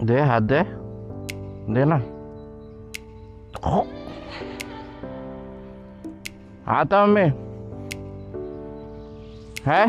दे हाथ दे, देना आता मम्मी है।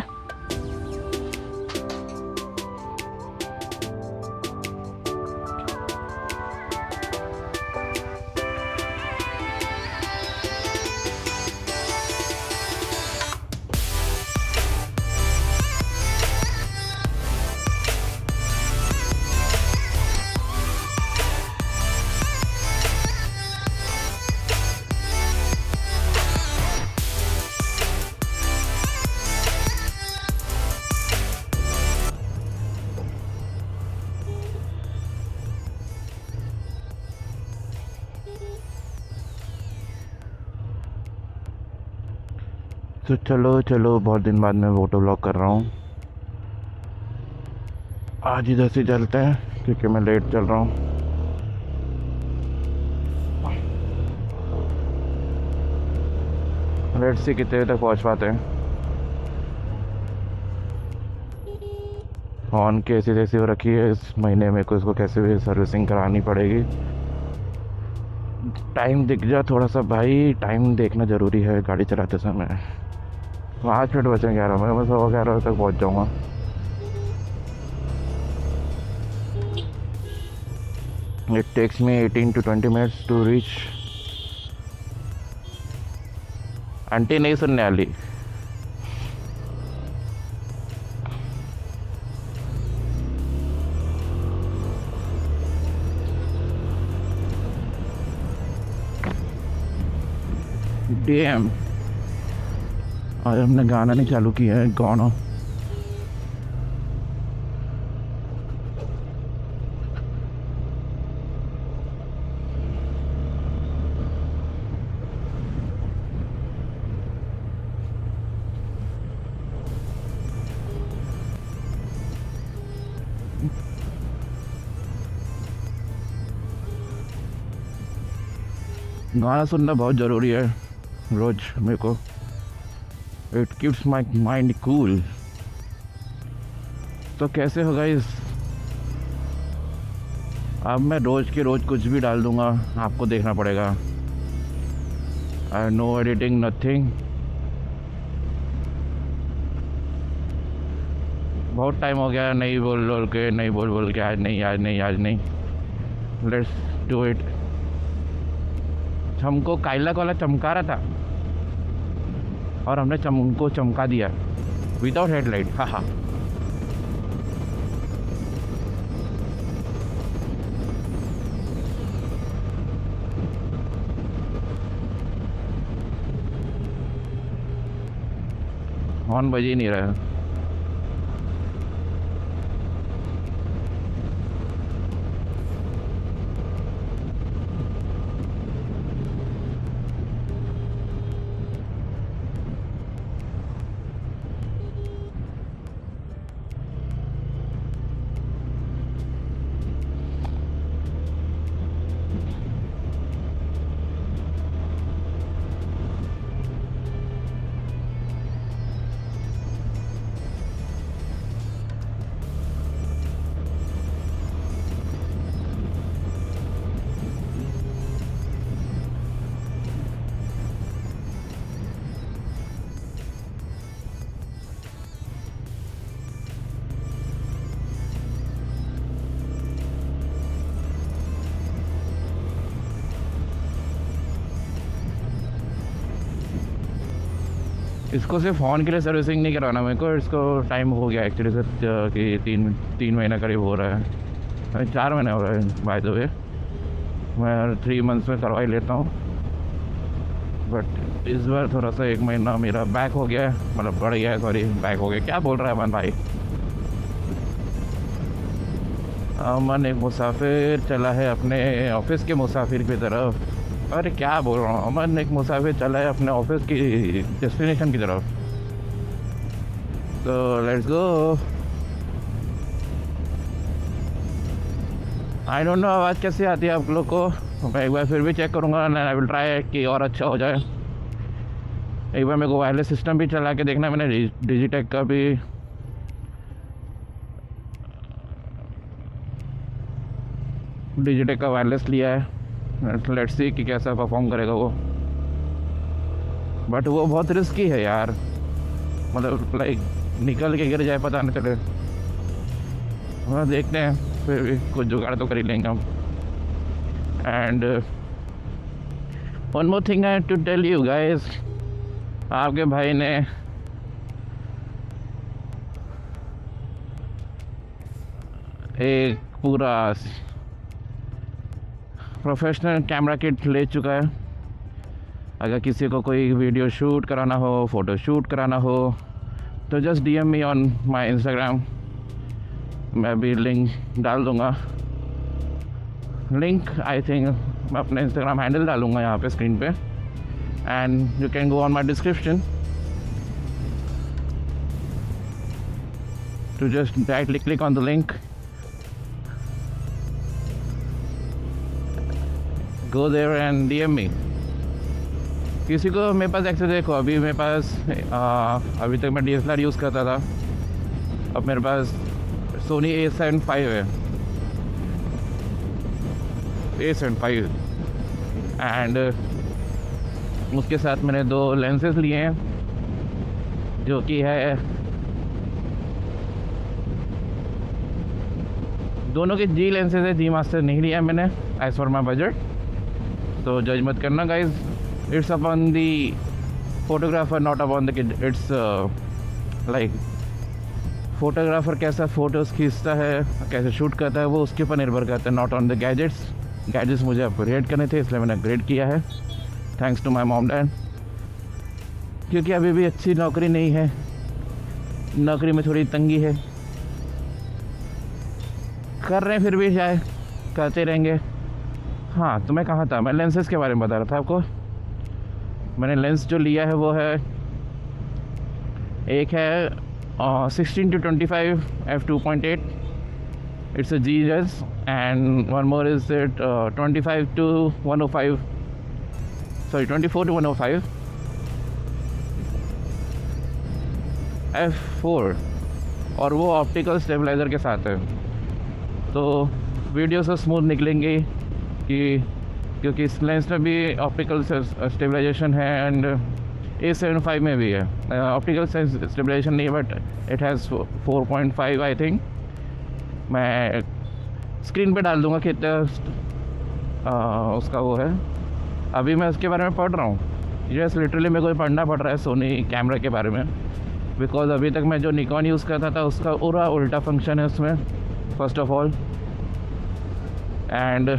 तो चलो चलो, बहुत दिन बाद मैं फोटो व्लॉग कर रहा हूँ। आज इधर से चलते हैं क्योंकि मैं लेट चल रहा हूँ। लेट से कितने तक पहुँच पाते हैं। हॉर्न की ऐसी तैसी हो रखी है इस महीने में, को इसको कैसे भी सर्विसिंग करानी पड़ेगी। टाइम दिख जा थोड़ा सा भाई, टाइम देखना ज़रूरी है गाड़ी चलाते समय। 5 मिनट बचे 11 में, मैं 11:15 तक पहुँच जाऊँगा। It takes me 18 to 20 minutes to reach। Aunty नहीं सुनने वाली। डीएम आज हमने गाना नहीं चालू किया है, गाना। गाना सुनना बहुत ज़रूरी है रोज़ मेरे को। It keeps my mind cool. तो कैसे होगा इस, अब मैं रोज़ के रोज़ कुछ भी डाल दूंगा, आपको देखना पड़ेगा। No editing nothing. बहुत टाइम हो गया नहीं बोल के, नहीं बोल के, आज नहीं आज नहीं आज नहीं। Let's do it. हमको काइला कोला चमका रहा था और हमने उनको चमका दिया विदाउट हेडलाइट। हाँ हाँ, हॉर्न बज ही नहीं रहा है। इसको सिर्फ हॉर्न के लिए सर्विसिंग नहीं करवाना मेरे को, इसको टाइम हो गया एक्चुअली सर कि तीन महीना करीब हो रहा है, 4 महीने हो रहा है बाय द वे। मैं 3 मंथ्स में करवा ही लेता हूँ, बट इस बार थोड़ा सा 1 महीना मेरा बैक हो गया है, मतलब बढ़ गया है, सॉरी बैक हो गया। क्या बोल रहा है अमन भाई? अमन एक मुसाफिर चला है अपने ऑफिस के मुसाफिर की तरफ। अरे क्या बोल रहा हूँ, अमन एक मुसाफिर चला है अपने ऑफिस की डेस्टिनेशन की तरफ। तो let's go. I don't know आवाज़ कैसे आती है आप लोग को, मैं एक बार फिर भी चेक करूँगा। आई विल ट्राई कि और अच्छा हो जाए। एक बार मेरे को वायरलेस सिस्टम भी चला के देखना, मैंने डिजिटेक का भी। डिजिटेक का वायरलेस लिया है, लेट्स सी कि कैसा परफॉर्म करेगा वो। बट वो बहुत रिस्की है यार, मतलब लाइक निकल के गिर जाए पता नहीं चले। हाँ देखते हैं, फिर भी कुछ जुगाड़ तो कर ही लेंगे हम। And one more thing I to tell you guys, आपके भाई ने एक पूरा प्रोफेशनल कैमरा किट ले चुका है। अगर किसी को कोई वीडियो शूट कराना हो, फ़ोटो शूट कराना हो, तो just DM me on my Instagram. मैं भी लिंक डाल दूँगा। लिंक आई थिंक मैं अपने इंस्टाग्राम हैंडल डालूँगा यहाँ पे स्क्रीन पे, and you can go on my description to just directly click on the link, go there and DM me. किसी को मेरे पास एक्सेस, देखो अभी मेरे पास अभी तक मैं DSLR यूज़ करता था, अब मेरे पास सोनी A7 V है, A7 V, एंड उसके साथ मैंने 2 लेंसेज लिए हैं, जो कि है दोनों के G लेंसेज है। G मास्टर नहीं लिया मैंने एज फॉर माई बजट, तो जज मत करना guys. It's upon the photographer, not upon the kid. It's like photographer कैसा फ़ोटोज़ खींचता है, कैसे शूट करता है, वो उसके ऊपर निर्भर करता है, नॉट ऑन द गैजेट्स मुझे अपग्रेड करने थे, इसलिए मैंने अपग्रेड किया है, thanks to my mom dad. क्योंकि अभी भी अच्छी नौकरी नहीं है, नौकरी में थोड़ी तंगी है, कर रहे हैं फिर भी शायद करते रहेंगे। हाँ तो मैं कहाँ था, मैं लेंसेज के बारे में बता रहा था आपको। मैंने लेंस जो लिया है वो है, एक है 16-25 f2.8, it's a G lens, and one more is it 25-105, sorry 24-105 f4, और वो ऑप्टिकल स्टेबलाइज़र के साथ है, तो वीडियो से स्मूथ निकलेंगे क्योंकि इस लेंस में भी ऑप्टिकल स्टेबलाइजेशन है, एंड A7 V में भी है ऑप्टिकल स्टेबलाइजेशन नहीं है, but it has 4.5 I think. मैं स्क्रीन पे डाल दूँगा कितना उसका वो है। अभी मैं उसके बारे में पढ़ रहा हूँ, यस लिटरली मेरे को पढ़ना पड़ रहा है सोनी कैमरा के बारे में, बिकॉज अभी तक मैं जो निकॉन यूज़ करता था उसका पूरा उल्टा फंक्शन है उसमें, first of all. And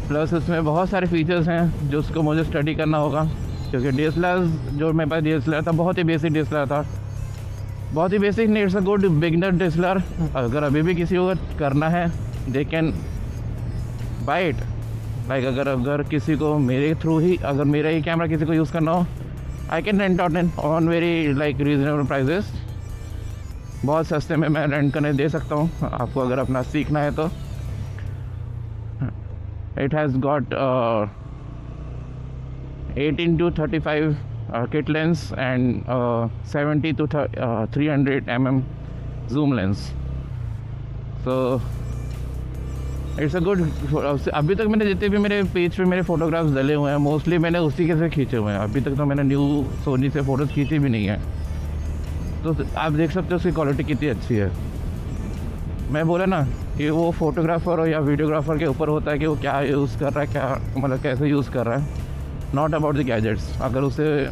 plus इसमें बहुत सारे फीचर्स हैं जो उसको मुझे स्टडी करना होगा, क्योंकि DSLR जो मेरे पास DSLR था बहुत ही बेसिक DSLR था, बहुत ही बेसिक नहीं, it's a good beginner DSLR। अगर अभी भी किसी को करना है they can buy it. Like अगर किसी को मेरे थ्रू ही, अगर मेरा ही कैमरा किसी को यूज़ करना हो, I can rent out on very like reasonable prices. बहुत सस्ते में मैं रेंट करने दे सकता हूँ आपको, अगर अपना सीखना है तो। It has got 18-35 kit lens and 70-300 mm zoom lens. So it's a good। अभी तक मैंने जितने भी मेरे पेज पे मेरे फोटोग्राफ्स डले हुए हैं मोस्टली मैंने उसी के से खींचे हुए हैं। अभी तक तो मैंने न्यू सोनी से फ़ोटोज़ खींची भी नहीं है, तो आप देख सकते हो उसकी क्वालिटी कितनी अच्छी है। मैं बोला ना कि वो फोटोग्राफ़र या वीडियोग्राफर के ऊपर होता है कि वो क्या यूज़ कर रहा है, क्या मतलब कैसे यूज़ कर रहा है, नॉट अबाउट द गैजेट्स। अगर उसे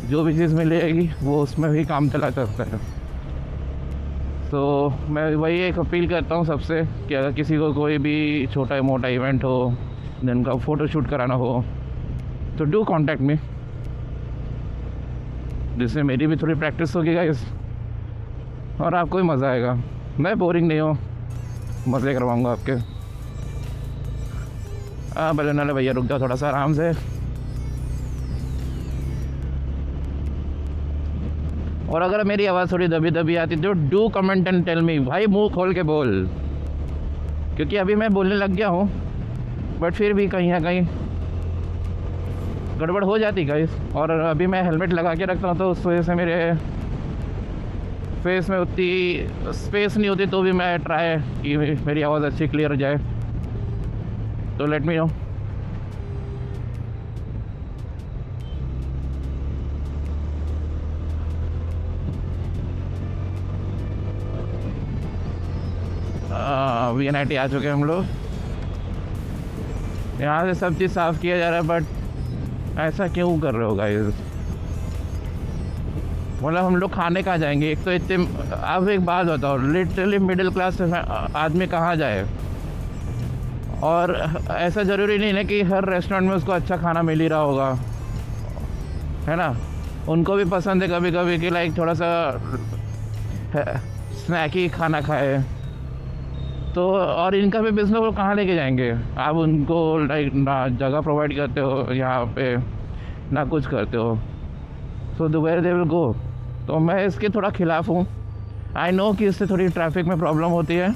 जो भी चीज़ मिलेगी वो उसमें भी काम चला सकता है। तो मैं वही एक अपील करता हूँ सबसे कि अगर किसी को कोई भी छोटा मोटा इवेंट हो, जिनका फ़ोटो शूट कराना हो, तो डू कॉन्टैक्ट मी, जिससे मेरी भी थोड़ी प्रैक्टिस होगी गाइस, और आपको भी मज़ा आएगा। मैं बोरिंग नहीं हूँ, मज़े करवाऊँगा आपके। बलून वाले भैया रुक जाओ थोड़ा सा आराम से। और अगर मेरी आवाज़ थोड़ी दबी दबी आती तो do comment and tell me, भाई मुंह खोल के बोल, क्योंकि अभी मैं बोलने लग गया हूँ, बट फिर भी कहीं ना कहीं गड़बड़ हो जाती गाइस। और अभी मैं हेलमेट लगा के रखता हूँ तो उस वजह से मेरे फेस में उतनी स्पेस नहीं होती तो भी मैं ट्राई कि मेरी आवाज़ अच्छी क्लियर जाए, तो लेट मी नो। VNIT आ चुके हैं हम लोग। यहाँ से सब चीज़ साफ़ किया जा रहा है, बट ऐसा क्यों कर रहे हो गाइस? मतलब हम लोग खाने कहाँ जाएंगे? एक तो इतने, अब एक बात बताओ, लिटरली मिडिल क्लास आदमी कहाँ जाए? और ऐसा ज़रूरी नहीं है कि हर रेस्टोरेंट में उसको अच्छा खाना मिल ही रहा होगा, है ना? उनको भी पसंद है कभी कभी कि लाइक थोड़ा सा स्नैकी खाना खाए, तो और इनका भी बिजनेस वो कहाँ लेके जाएंगे? आप उनको लाइक ना जगह प्रोवाइड करते हो यहाँ पे, ना कुछ करते हो, so the where they will go. तो मैं इसके थोड़ा खिलाफ हूँ। आई नो कि इससे थोड़ी ट्रैफिक में प्रॉब्लम होती है,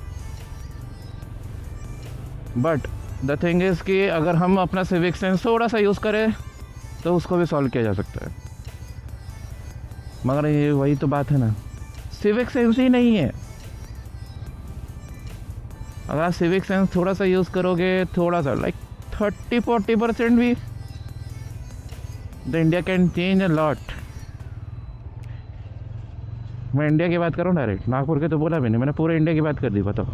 बट द थिंग इज़ कि अगर हम अपना सिविक सेंस थोड़ा सा यूज़ करें तो उसको भी सॉल्व किया जा सकता है। मगर ये वही तो बात है ना, सिविक सेंस ही नहीं है। अगर आप सिविक सेंस थोड़ा सा यूज़ करोगे, थोड़ा सा लाइक 30-40% भी, the India can change a lot. मैं इंडिया की बात करूँ डायरेक्ट, नागपुर के तो बोला भी नहीं मैंने, पूरे इंडिया की बात कर दी। बताओ,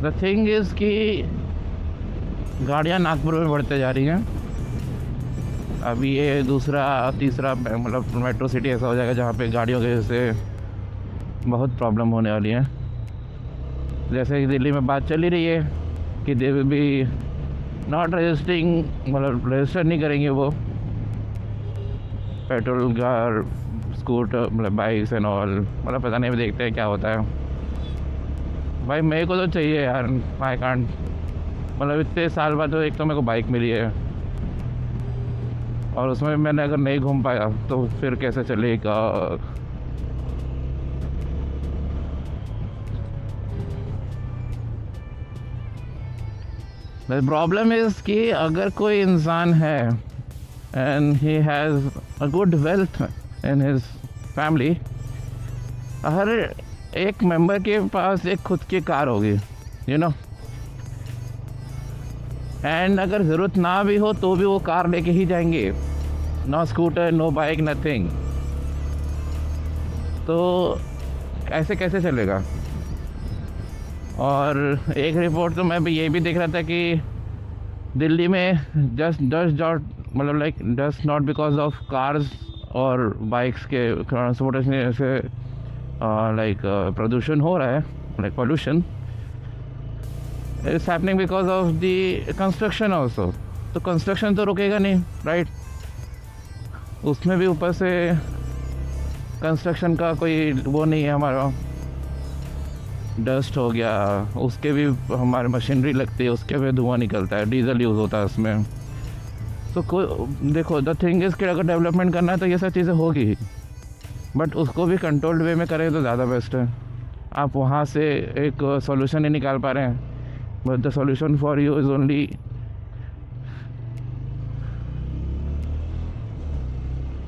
द थिंग इज़ कि गाड़ियाँ नागपुर में बढ़ते जा रही हैं। अभी ये दूसरा तीसरा मतलब मेट्रो सिटी ऐसा हो जाएगा जहाँ पे गाड़ियों की वजह से बहुत प्रॉब्लम होने वाली है। जैसे कि दिल्ली में बात चल ही रही है कि they will be not registering, मतलब रजिस्टर नहीं करेंगे वो पेट्रोल कार, स्कूटर, मतलब बाइक्स एंड ऑल। मतलब पता नहीं, देखते हैं क्या होता है। भाई मेरे को तो चाहिए यार, आई कांट, मतलब इतने साल बाद तो एक तो मेरे को बाइक मिली है, और उसमें मैंने अगर नहीं घूम पाया तो फिर कैसे चलेगा? द प्रॉब्लम इज़ कि अगर कोई इंसान है and he has a good wealth in his family, हर एक मेंबर के पास एक खुद की कार होगी, यू नो, एंड अगर ज़रूरत ना भी हो तो भी वो कार लेके ही जाएंगे, no scooter, no bike, nothing. तो ऐसे कैसे चलेगा? और एक रिपोर्ट तो मैं भी ये भी देख रहा था कि दिल्ली में जस्ट मतलब like just not because of cars और बाइक्स के ट्रांसपोर्टेशन से लाइक प्रदूषण हो रहा है, like pollution it's happening because of the construction also. तो कंस्ट्रक्शन तो रुकेगा नहीं, राइट? उसमें भी ऊपर से कंस्ट्रक्शन का कोई वो नहीं है, हमारा डस्ट हो गया, उसके भी हमारी मशीनरी लगती है, उसके भी धुआं निकलता है, डीजल यूज़ होता है उसमें। तो कोई देखो, द थिंग इज़ कि अगर डेवलपमेंट करना है तो ये सब चीज़ें होगी ही, बट उसको भी कंट्रोल्ड वे में करें तो ज़्यादा बेस्ट है। आप वहाँ से एक सॉल्यूशन नहीं निकाल पा रहे हैं, but the solution for you is only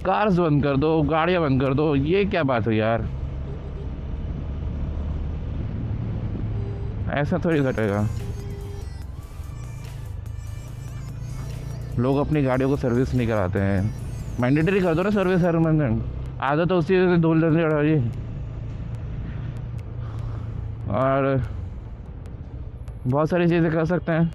cars बंद कर दो, गाड़ियाँ बंद कर दो। ये क्या बात है यार? ऐसा थोड़ी घटेगा। लोग अपनी गाड़ियों को सर्विस नहीं कराते हैं, मैंडेटरी कर दो ना सर्विस हर महीने। आदत तो उसी से धूल जल्दी चढ़ा जी। और बहुत सारी चीज़ें कर सकते हैं।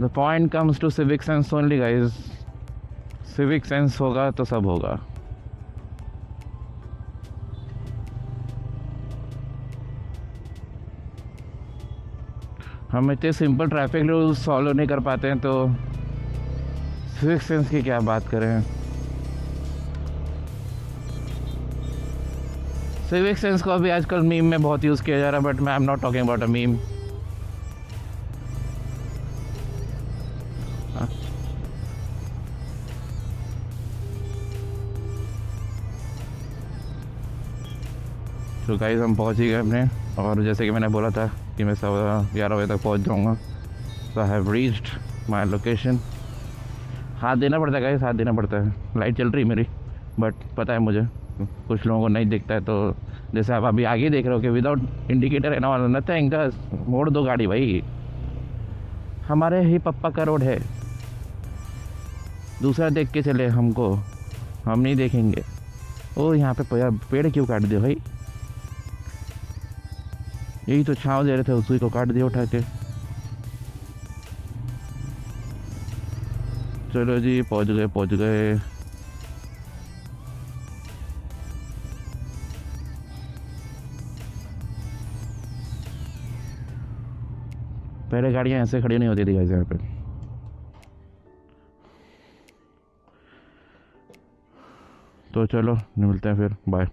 The point comes to civic sense only guys. Civic sense होगा तो सब होगा। हम इतने सिंपल ट्रैफिक रूल्स फॉलो नहीं कर पाते हैं तो सिविक सेंस की क्या बात करें? सिविक सेंस को अभी आजकल मीम में बहुत यूज़ किया जा रहा है, बट मैं I am not talking about a meme. तो गाइस हम पहुंच ही गए अपने, और जैसे कि मैंने बोला था कि मैं 11:15 बजे तक पहुंच जाऊंगा। So I have reached my location. हाथ देना पड़ता है गाइस, हाथ देना पड़ता है। लाइट चल रही मेरी, बट पता है मुझे कुछ लोगों को नहीं दिखता है। तो जैसे आप अभी आगे देख रहे हो कि विदाउट इंडिकेटर है ना, नथिंग, जस्ट मोड़ दो गाड़ी भाई। हमारे ही पप्पा का रोड है, दूसरा देख के चले हमको, हम नहीं देखेंगे। ओ यहाँ पे पेड़ क्यों काट दिया भाई? यही तो छाँव दे रहे थे, उसी को काट दिया उठा के। चलो जी, पहुँच गए पहुँच गए। पहले गाड़ियाँ ऐसे खड़ी नहीं होती थी गाइस यहाँ पे। तो चलो मिलते हैं फिर, बाय।